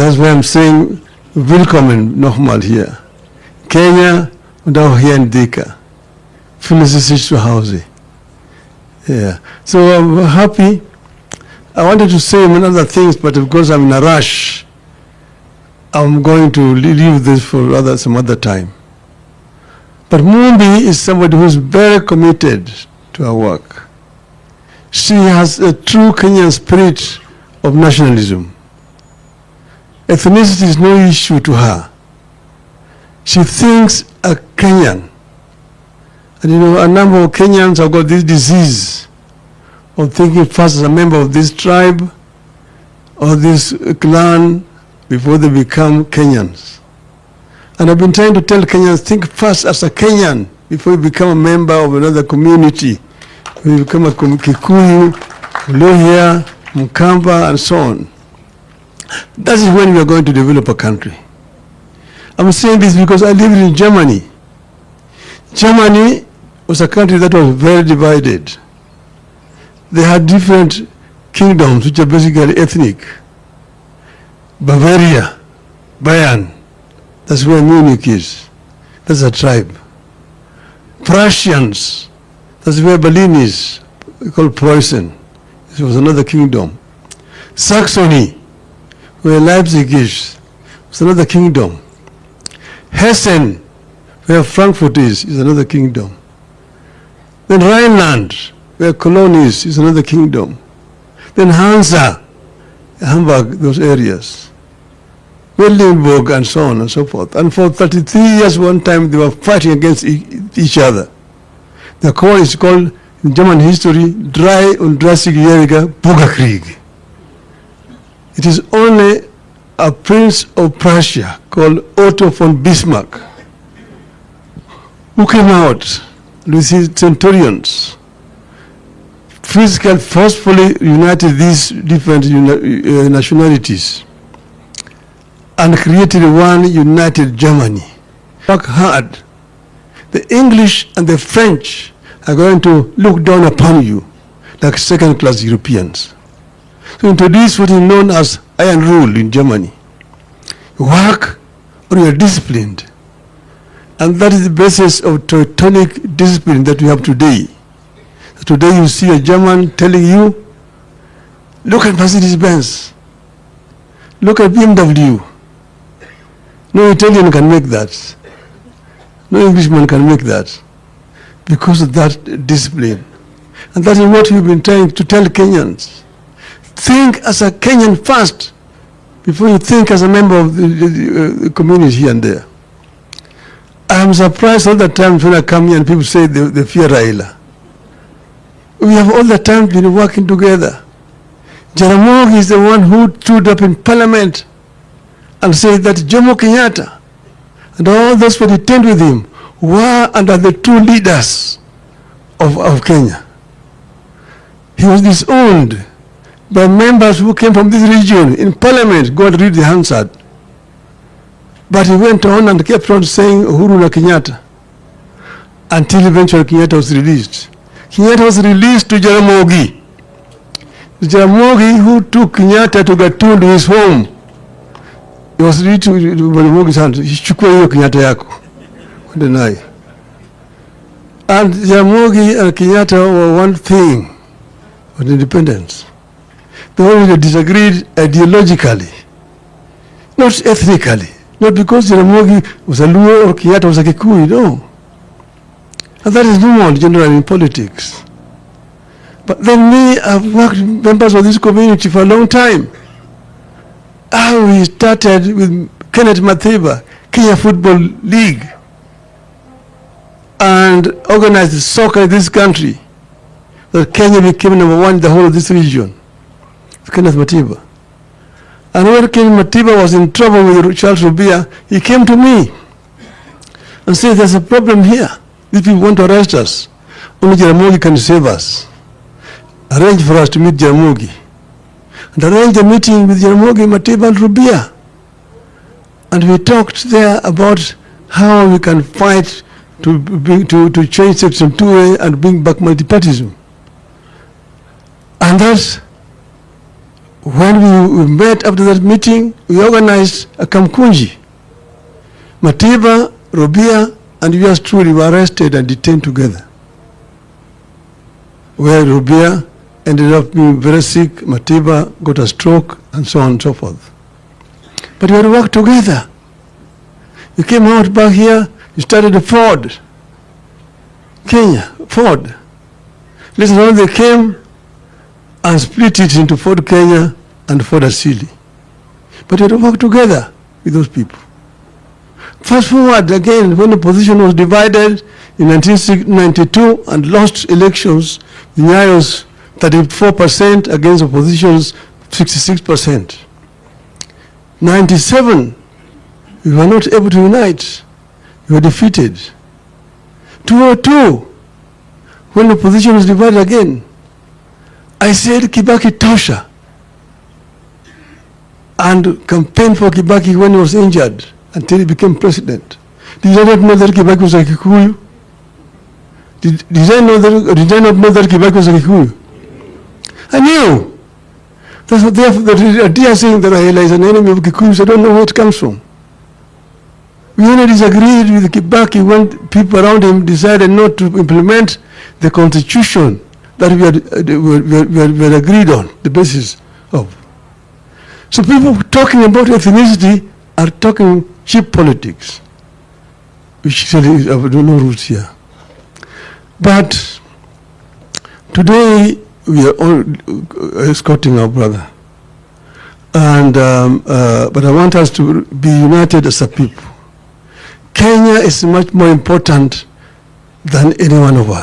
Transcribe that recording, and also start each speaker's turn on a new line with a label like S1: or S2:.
S1: that's why I'm saying, willkommen nochmal hier. Kenya und auch hier in Dika. Fühlen Sie sich zu Hause. Yeah. So I'm happy. I wanted to say many other things, but because I'm in a rush, I'm going to leave this for some other time. But Mumbi is somebody who's very committed to her work. She has a true Kenyan spirit of nationalism. Ethnicity is no issue to her. She thinks a Kenyan. And you know, a number of Kenyans have got this disease of thinking first as a member of this tribe or this clan before they become Kenyans. And I've been trying to tell Kenyans, think first as a Kenyan before you become a member of another community. When you become a Kikuyu, Luhya, Mkamba, and so on. That is when we are going to develop a country. I'm saying this because I lived in Germany. Germany was a country that was very divided. They had different kingdoms which are basically ethnic. Bavaria, Bayern, that's where Munich is. That's a tribe. Prussians, that's where Berlin is, called Preußen. This was another kingdom. Saxony, where Leipzig is, was another kingdom. Hessen, where Frankfurt is another kingdom. Then Rhineland, where Cologne is another kingdom. Then Hansa, Hamburg, those areas. Williamsburg, and so on and so forth. And for 33 years, one time, they were fighting against each other. The war is called, in German history, 33-jähriger Bürgerkrieg. It is only a prince of Prussia called Otto von Bismarck who came out with his centurions, physically, forcefully united these different nationalities and created one united Germany. Work hard. The English and the French are going to look down upon you like second-class Europeans. So introduce what is known as iron rule in Germany. You work or you are disciplined. And that is the basis of Teutonic discipline that we have today. Today you see a German telling you, look at Mercedes-Benz, look at BMW. No Italian can make that. No Englishman can make that because of that discipline. And that is what we've been trying to tell Kenyans. Think as a Kenyan first before you think as a member of the community here and there. I am surprised all the time when I come here and people say they fear Raila. We have all the time been working together. Jaramogi is the one who stood up in parliament and said that Jomo Kenyatta and all those who detained with him were under the two leaders of Kenya. He was disowned by members who came from this region in parliament. Go and read the Hansard. But he went on and kept on saying Uhuru na Kenyatta until eventually Kenyatta was released. Kenyatta was released to Jaramogi. Jaramogi, who took Kenyatta to Gatundu, his home, he was released to Jaramogi's hand. Chukua hiyo Kenyatta yako. Deny. And Jaramogi and Kenyatta were one thing with independence. They only disagreed ideologically, not ethnically. Not because Jaramogi was a Luo or Kenyatta was a Kikuyu, no. And that is normal generally in politics. But then me, I've worked with members of this community for a long time. We started with Kenneth Matiba, Kenya Football League, and organized soccer in this country. That Kenya became number one in the whole of this region. Kenneth Matiba. And when Kenneth Matiba was in trouble with Charles Rubia, he came to me and said, there's a problem here. These people want to arrest us. Only Jaramogi can save us. Arrange for us to meet Jaramogi. And arrange a meeting with Jaramogi, Matiba, and Rubia. And we talked there about how we can fight to change Section 2A and bring back multipartyism. And that when we met after that meeting, we organized a Kamkunji. Matiba, Robia, and yours truly were arrested and detained together. Where Robia ended up being very sick, Matiba got a stroke, and so on and so forth. But we had to work together. You came out back here, you started a Ford, Kenya, Ford. Later on they came and split it into Ford Kenya and Ford Asili. But we had to work together with those people. Fast forward again, when the opposition was divided in 1992 and lost elections, the Nyayo's 34% against opposition's 66%. 97, we were not able to unite. We were defeated. 202, when the opposition was divided again, I said Kibaki tosha and campaigned for Kibaki when he was injured until he became president. Did I not know that Kibaki was a Kikuyu? Did I not know that Kibaki was a Kikuyu? I knew. That's what the idea saying that Raila is an enemy of Kikuyus. I don't know where it comes from. We only disagreed with Kibaki when people around him decided not to implement the constitution that we had agreed on, the basis of. So people talking about ethnicity are talking cheap politics, which really have no roots here. But today we are all escorting our brother, and but I want us to be united as a people. Kenya is much more important than any one of us.